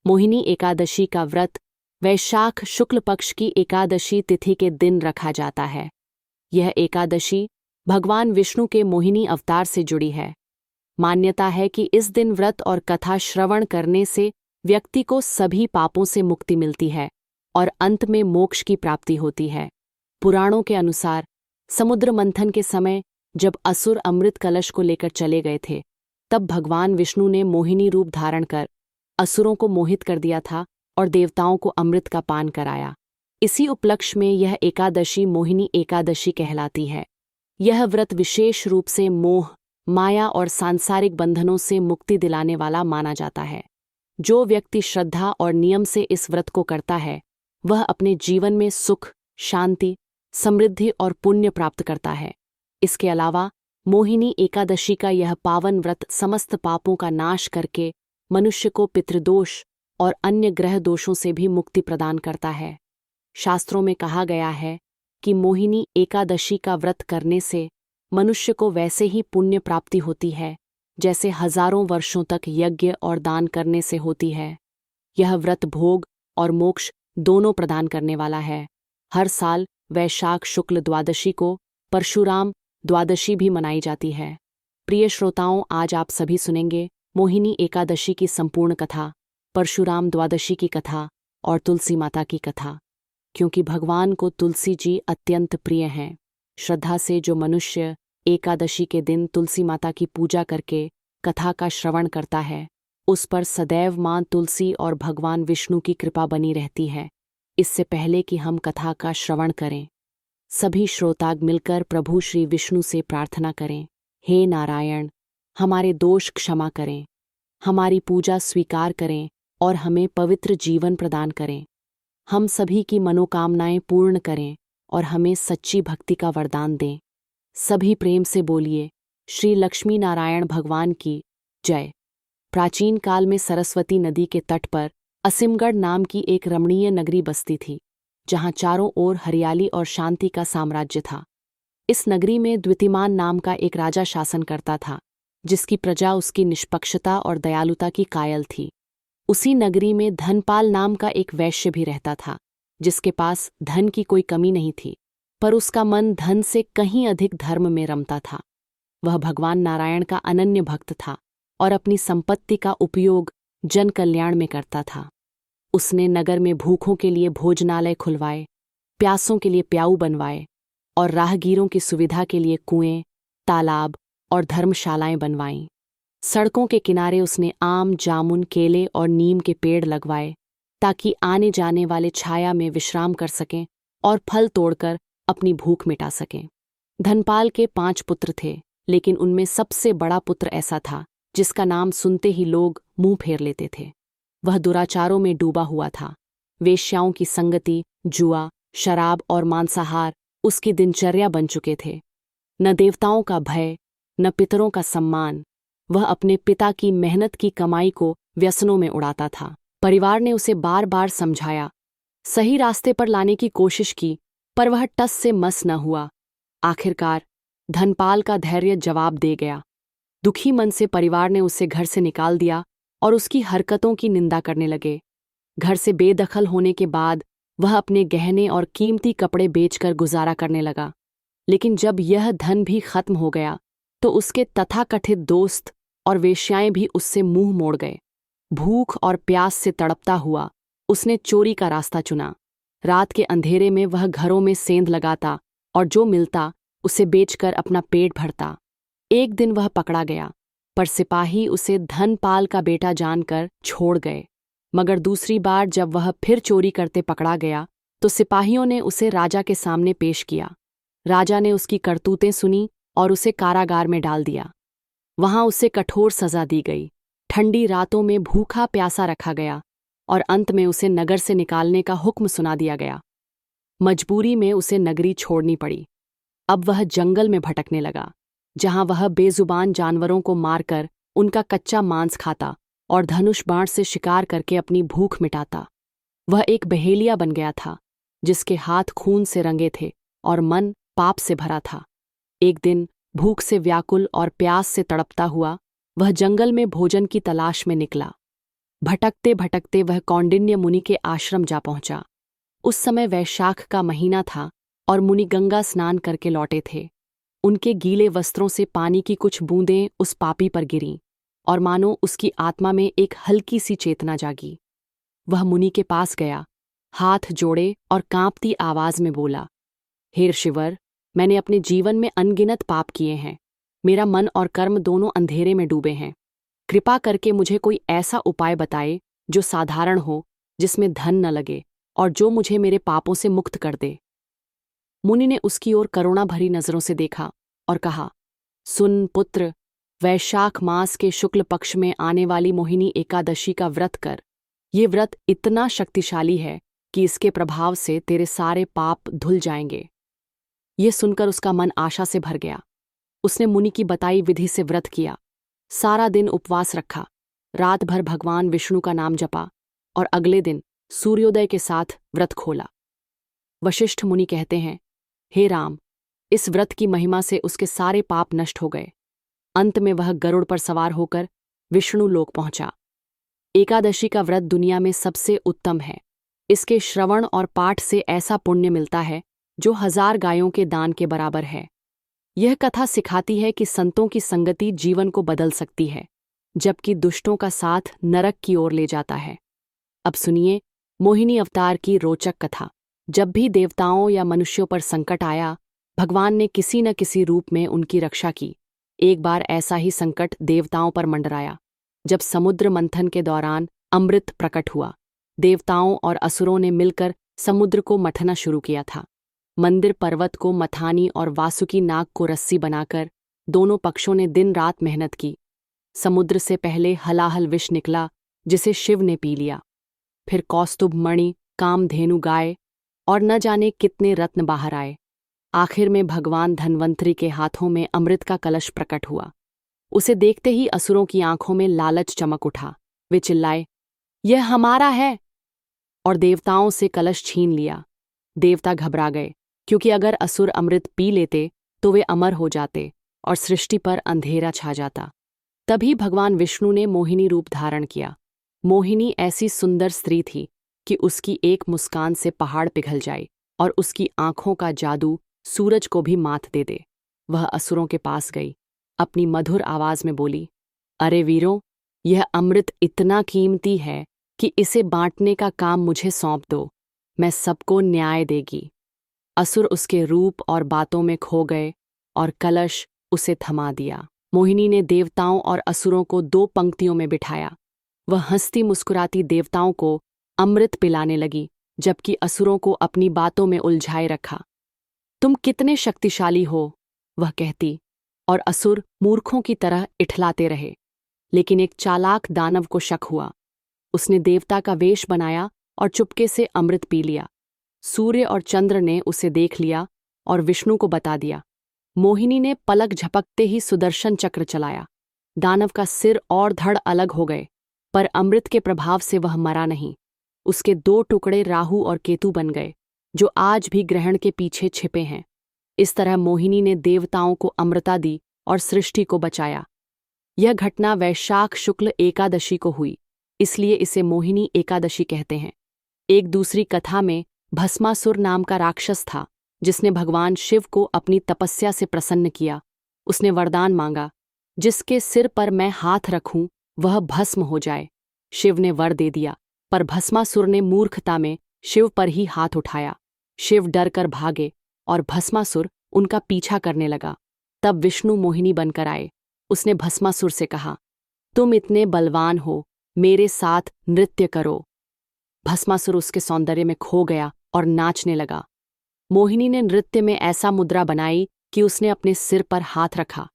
मोहिनी एकादशी का व्रत वैशाख शुक्ल पक्ष की एकादशी तिथि के दिन रखा जाता है। यह एकादशी भगवान विष्णु के मोहिनी अवतार से जुड़ी है। मान्यता है कि इस दिन व्रत और कथा श्रवण करने से व्यक्ति को सभी पापों से मुक्ति मिलती है और अंत में मोक्ष की प्राप्ति होती है। पुराणों के अनुसार समुद्र मंथन के समय जब असुर अमृत कलश को लेकर चले गए थे, तब भगवान विष्णु ने मोहिनी रूप धारण कर असुरों को मोहित कर दिया था और देवताओं को अमृत का पान कराया। इसी उपलक्ष्य में यह एकादशी मोहिनी एकादशी कहलाती है। यह व्रत विशेष रूप से मोह, माया और सांसारिक बंधनों से मुक्ति दिलाने वाला माना जाता है। जो व्यक्ति श्रद्धा और नियम से इस व्रत को करता है, वह अपने जीवन में सुख, शांति, समृद्धि और पुण्य प्राप्त करता है। इसके अलावा मोहिनी एकादशी का यह पावन व्रत समस्त पापों का नाश करके मनुष्य को पितृदोष और अन्य ग्रह दोषों से भी मुक्ति प्रदान करता है। शास्त्रों में कहा गया है कि मोहिनी एकादशी का व्रत करने से मनुष्य को वैसे ही पुण्य प्राप्ति होती है जैसे हजारों वर्षों तक यज्ञ और दान करने से होती है। यह व्रत भोग और मोक्ष दोनों प्रदान करने वाला है। हर साल वैशाख शुक्ल द्वादशी को परशुराम द्वादशी भी मनाई जाती है। प्रिय श्रोताओं, आज आप सभी सुनेंगे मोहिनी एकादशी की संपूर्ण कथा, परशुराम द्वादशी की कथा और तुलसी माता की कथा। क्योंकि भगवान को तुलसी जी अत्यंत प्रिय हैं। श्रद्धा से जो मनुष्य एकादशी के दिन तुलसी माता की पूजा करके कथा का श्रवण करता है, उस पर सदैव मां तुलसी और भगवान विष्णु की कृपा बनी रहती है। इससे पहले कि हम कथा का श्रवण करें, सभी श्रोताग मिलकर प्रभु श्री विष्णु से प्रार्थना करें, हे नारायण, हमारे दोष क्षमा करें, हमारी पूजा स्वीकार करें और हमें पवित्र जीवन प्रदान करें। हम सभी की मनोकामनाएं पूर्ण करें और हमें सच्ची भक्ति का वरदान दें। सभी प्रेम से बोलिए, श्री लक्ष्मी नारायण भगवान की जय। प्राचीन काल में सरस्वती नदी के तट पर असीमगढ़ नाम की एक रमणीय नगरी बसती थी, जहां चारों ओर हरियाली और शांति का साम्राज्य था। इस नगरी में द्वितीमान नाम का एक राजा शासन करता था, जिसकी प्रजा उसकी निष्पक्षता और दयालुता की कायल थी। उसी नगरी में धनपाल नाम का एक वैश्य भी रहता था, जिसके पास धन की कोई कमी नहीं थी, पर उसका मन धन से कहीं अधिक धर्म में रमता था। वह भगवान नारायण का अनन्य भक्त था और अपनी संपत्ति का उपयोग जन कल्याण में करता था। उसने नगर में भूखों के लिए भोजनालय खुलवाए, प्यासों के लिए प्याऊ बनवाए और राहगीरों की सुविधा के लिए कुएं, तालाब और धर्मशालाएं बनवाईं। सड़कों के किनारे उसने आम, जामुन, केले और नीम के पेड़ लगवाए ताकि आने जाने वाले छाया में विश्राम कर सकें और फल तोड़कर अपनी भूख मिटा सकें। धनपाल के 5 पुत्र थे, लेकिन उनमें सबसे बड़ा पुत्र ऐसा था जिसका नाम सुनते ही लोग मुंह फेर लेते थे। वह दुराचारों में डूबा हुआ था। वेश्याओं की संगति, जुआ, शराब और मांसाहार उसकी दिनचर्या बन चुके थे। न देवताओं का भय, न पितरों का सम्मान। वह अपने पिता की मेहनत की कमाई को व्यसनों में उड़ाता था। परिवार ने उसे बार बार समझाया, सही रास्ते पर लाने की कोशिश की, पर वह टस से मस न हुआ। आखिरकार धनपाल का धैर्य जवाब दे गया। दुखी मन से परिवार ने उसे घर से निकाल दिया और उसकी हरकतों की निंदा करने लगे। घर से बेदखल होने के बाद वह अपने गहने और कीमती कपड़े बेचकर गुजारा करने लगा। लेकिन जब यह धन भी खत्म हो गया, तो उसके तथाकथित दोस्त और वेश्याएं भी उससे मुंह मोड़ गए। भूख और प्यास से तड़पता हुआ उसने चोरी का रास्ता चुना। रात के अंधेरे में वह घरों में सेंध लगाता और जो मिलता उसे बेचकर अपना पेट भरता। एक दिन वह पकड़ा गया, पर सिपाही उसे धनपाल का बेटा जानकर छोड़ गए। मगर दूसरी बार जब वह फिर चोरी करते पकड़ा गया, तो सिपाहियों ने उसे राजा के सामने पेश किया। राजा ने उसकी करतूतें सुनी और उसे कारागार में डाल दिया। वहां उसे कठोर सजा दी गई। ठंडी रातों में भूखा प्यासा रखा गया और अंत में उसे नगर से निकालने का हुक्म सुना दिया गया। मजबूरी में उसे नगरी छोड़नी पड़ी। अब वह जंगल में भटकने लगा, जहां वह बेजुबान जानवरों को मारकर उनका कच्चा मांस खाता और धनुष बाण से शिकार करके अपनी भूख मिटाता। वह एक बहेलिया बन गया था, जिसके हाथ खून से रंगे थे और मन पाप से भरा था। एक दिन भूख से व्याकुल और प्यास से तड़पता हुआ वह जंगल में भोजन की तलाश में निकला। भटकते भटकते वह कौंडिन्य मुनि के आश्रम जा पहुंचा। उस समय वैशाख का महीना था और मुनि गंगा स्नान करके लौटे थे। उनके गीले वस्त्रों से पानी की कुछ बूंदें उस पापी पर गिरीं और मानो उसकी आत्मा में एक हल्की सी चेतना जागी। वह मुनि के पास गया, हाथ जोड़े और कांपती आवाज में बोला, हे ऋषिवर, मैंने अपने जीवन में अनगिनत पाप किए हैं। मेरा मन और कर्म दोनों अंधेरे में डूबे हैं। कृपा करके मुझे कोई ऐसा उपाय बताए जो साधारण हो, जिसमें धन न लगे और जो मुझे मेरे पापों से मुक्त कर दे। मुनि ने उसकी ओर करुणा भरी नजरों से देखा और कहा, सुन पुत्र, वैशाख मास के शुक्ल पक्ष में आने वाली मोहिनी एकादशी का व्रत कर। ये व्रत इतना शक्तिशाली है कि इसके प्रभाव से तेरे सारे पाप धुल जाएंगे। ये सुनकर उसका मन आशा से भर गया। उसने मुनि की बताई विधि से व्रत किया, सारा दिन उपवास रखा, रात भर भगवान विष्णु का नाम जपा और अगले दिन सूर्योदय के साथ व्रत खोला। वशिष्ठ मुनि कहते हैं, हे राम, इस व्रत की महिमा से उसके सारे पाप नष्ट हो गए। अंत में वह गरुड़ पर सवार होकर विष्णु लोक पहुंचा। एकादशी का व्रत दुनिया में सबसे उत्तम है। इसके श्रवण और पाठ से ऐसा पुण्य मिलता है जो 1000 गायों के दान के बराबर है। यह कथा सिखाती है कि संतों की संगति जीवन को बदल सकती है, जबकि दुष्टों का साथ नरक की ओर ले जाता है। अब सुनिए मोहिनी अवतार की रोचक कथा। जब भी देवताओं या मनुष्यों पर संकट आया, भगवान ने किसी न किसी रूप में उनकी रक्षा की। एक बार ऐसा ही संकट देवताओं पर मंडराया, जब समुद्र मंथन के दौरान अमृत प्रकट हुआ। देवताओं और असुरों ने मिलकर समुद्र को मथना शुरू किया था। मंदिर पर्वत को मथानी और वासुकी नाग को रस्सी बनाकर दोनों पक्षों ने दिन रात मेहनत की। समुद्र से पहले हलाहल विष निकला, जिसे शिव ने पी लिया। फिर कौस्तुभ मणि, कामधेनु गाय और न जाने कितने रत्न बाहर आए। आखिर में भगवान धन्वंतरी के हाथों में अमृत का कलश प्रकट हुआ। उसे देखते ही असुरों की आंखों में लालच चमक उठा। वे चिल्लाए, यह हमारा है, और देवताओं से कलश छीन लिया। देवता घबरा गए, क्योंकि अगर असुर अमृत पी लेते तो वे अमर हो जाते और सृष्टि पर अंधेरा छा जाता। तभी भगवान विष्णु ने मोहिनी रूप धारण किया। मोहिनी ऐसी सुंदर स्त्री थी कि उसकी एक मुस्कान से पहाड़ पिघल जाए और उसकी आंखों का जादू सूरज को भी मात दे दे। वह असुरों के पास गई, अपनी मधुर आवाज में बोली, अरे वीरों, यह अमृत इतना कीमती है कि इसे बांटने का काम मुझे सौंप दो। मैं सबको न्याय देगी। असुर उसके रूप और बातों में खो गए और कलश उसे थमा दिया। मोहिनी ने देवताओं और असुरों को 2 पंक्तियों में बिठाया। वह हंसती मुस्कुराती देवताओं को अमृत पिलाने लगी, जबकि असुरों को अपनी बातों में उलझाए रखा। तुम कितने शक्तिशाली हो, वह कहती, और असुर मूर्खों की तरह इठलाते रहे। लेकिन एक चालाक दानव को शक हुआ। उसने देवता का वेश बनाया और चुपके से अमृत पी लिया। सूर्य और चंद्र ने उसे देख लिया और विष्णु को बता दिया। मोहिनी ने पलक झपकते ही सुदर्शन चक्र चलाया। दानव का सिर और धड़ अलग हो गए, पर अमृत के प्रभाव से वह मरा नहीं। उसके 2 टुकड़े राहु और केतु बन गए, जो आज भी ग्रहण के पीछे छिपे हैं। इस तरह मोहिनी ने देवताओं को अमृता दी और सृष्टि को बचाया। यह घटना वैशाख शुक्ल एकादशी को हुई, इसलिए इसे मोहिनी एकादशी कहते हैं। एक दूसरी कथा में भस्मासुर नाम का राक्षस था, जिसने भगवान शिव को अपनी तपस्या से प्रसन्न किया। उसने वरदान मांगा, जिसके सिर पर मैं हाथ रखूं वह भस्म हो जाए। शिव ने वर दे दिया, पर भस्मासुर ने मूर्खता में शिव पर ही हाथ उठाया। शिव डर कर भागे और भस्मासुर उनका पीछा करने लगा। तब विष्णु मोहिनी बनकर आए। उसने भस्मासुर से कहा, तुम इतने बलवान हो, मेरे साथ नृत्य करो। भस्मासुर उसके सौंदर्य में खो गया और नाचने लगा। मोहिनी ने नृत्य में ऐसा मुद्रा बनाई कि उसने अपने सिर पर हाथ रखा।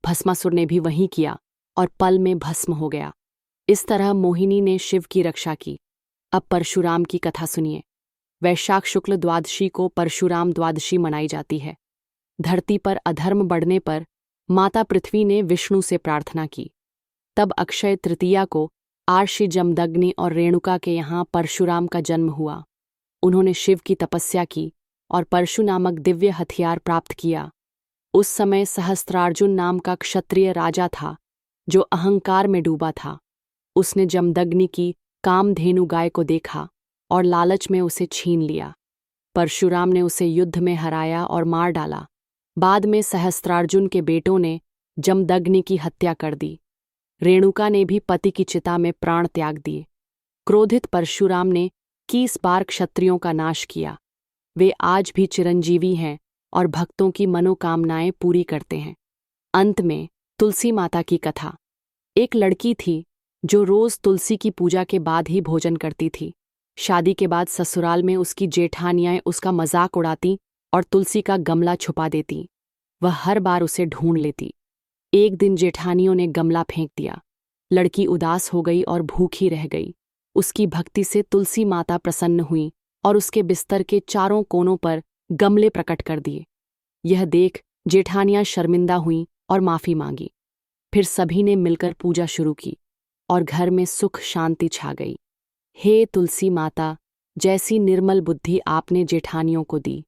भस्मासुर ने भी वही किया और पल में भस्म हो गया। इस तरह मोहिनी ने शिव की रक्षा की। अब परशुराम की कथा सुनिए। वैशाख शुक्ल द्वादशी को परशुराम द्वादशी मनाई जाती है। धरती पर अधर्म बढ़ने पर माता पृथ्वी ने विष्णु से प्रार्थना की। तब अक्षय तृतीया को आर्षि जमदग्नि और रेणुका के यहाँ परशुराम का जन्म हुआ। उन्होंने शिव की तपस्या की और परशु नामक दिव्य हथियार प्राप्त किया। उस समय सहस्त्रार्जुन नाम का क्षत्रिय राजा था, जो अहंकार में डूबा था। उसने जमदग्नि की कामधेनु गाय को देखा और लालच में उसे छीन लिया। परशुराम ने उसे युद्ध में हराया और मार डाला। बाद में सहस्त्रार्जुन के बेटों ने जमदग्नि की हत्या कर दी। रेणुका ने भी पति की चिता में प्राण त्याग दिए। क्रोधित परशुराम ने 21 बार क्षत्रियों का नाश किया। वे आज भी चिरंजीवी हैं और भक्तों की मनोकामनाएं पूरी करते हैं। अंत में तुलसी माता की कथा। एक लड़की थी जो रोज तुलसी की पूजा के बाद ही भोजन करती थी। शादी के बाद ससुराल में उसकी जेठानियां उसका मजाक उड़ाती और तुलसी का गमला छुपा देती। वह हर बार उसे ढूंढ लेती। एक दिन जेठानियों ने गमला फेंक दिया। लड़की उदास हो गई और भूखी रह गई। उसकी भक्ति से तुलसी माता प्रसन्न हुई और उसके बिस्तर के चारों कोनों पर गमले प्रकट कर दिए। यह देख जेठानियां शर्मिंदा हुईं और माफी मांगी। फिर सभी ने मिलकर पूजा शुरू की और घर में सुख शांति छा गई। हे तुलसी माता, जैसी निर्मल बुद्धि आपने जेठानियों को दी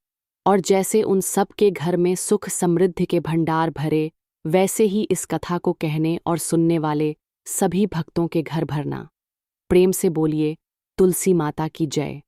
और जैसे उन सब के घर में सुख समृद्धि के भंडार भरे, वैसे ही इस कथा को कहने और सुनने वाले सभी भक्तों के घर भरना। प्रेम से बोलिए तुलसी माता की जय।